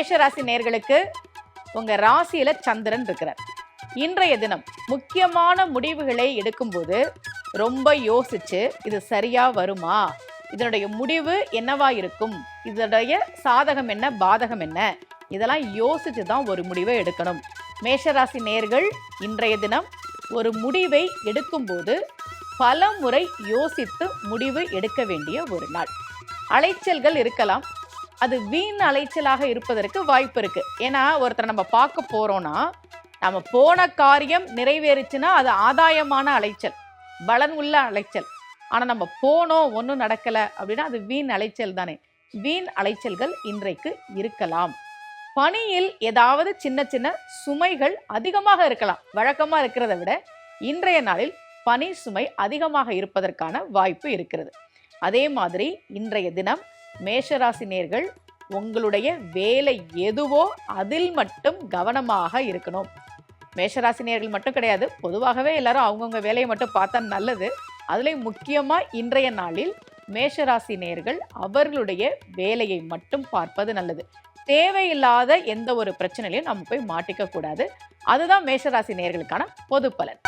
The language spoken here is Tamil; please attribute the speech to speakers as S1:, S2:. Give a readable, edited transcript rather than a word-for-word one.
S1: மேஷராசி நேயர்களுக்கு உங்க ராசியில சந்திரன் இருக்கிறார். இன்றைய தினம் முக்கியமான முடிவுகளை எடுக்கும்போது ரொம்ப யோசிச்சு இது சரியா வருமா, இதனுடைய முடிவு என்னவா இருக்கும், இதனுடைய சாதகம் என்ன பாதகம் என்ன, இதெல்லாம் யோசிச்சு தான் ஒரு முடிவை எடுக்கணும். மேஷராசி நேயர்கள் இன்றைய தினம் ஒரு முடிவை எடுக்கும்போது பல முறை யோசித்து முடிவு எடுக்க வேண்டிய ஒரு நாள். அலைச்சல்கள் இருக்கலாம், அது வீண் அலைச்சலாக இருப்பதற்கு வாய்ப்பு இருக்கு. ஏன்னா ஒருத்தரை நம்ம பார்க்க போறோம்னா நம்ம போன காரியம் நிறைவேறுச்சுன்னா அது ஆதாயமான அலைச்சல், பலன் உள்ள அலைச்சல். ஆனா நம்ம போனோம் ஒன்றும் நடக்கல அப்படின்னா அது வீண் அலைச்சல் தானே. வீண் அலைச்சல்கள் இன்றைக்கு இருக்கலாம். பணியில் ஏதாவது சின்ன சின்ன சுமைகள் அதிகமாக இருக்கலாம். வழக்கமா இருக்கிறத விட இன்றைய நாளில் பணி சுமை அதிகமாக இருப்பதற்கான வாய்ப்பு இருக்கிறது. அதே மாதிரி இன்றைய தினம் மேஷராசி நேயர்கள் உங்களுடைய வேலை எதுவோ அதில் மட்டும் கவனமாக இருக்கணும். மேஷராசி நேயர்கள் மட்டும் கிடையாது, பொதுவாகவே எல்லாரும் அவங்கவுங்க வேலையை மட்டும் பார்த்தா நல்லது. அதுலேயும் முக்கியமாக இன்றைய நாளில் மேஷராசி நேயர்கள் அவர்களுடைய வேலையை மட்டும் பார்ப்பது நல்லது. தேவையில்லாத எந்த ஒரு பிரச்சனையிலையும் நம்ம போய் மாட்டிக்க கூடாது. அதுதான் மேஷராசி நேயர்களுக்கான பொது பலன்.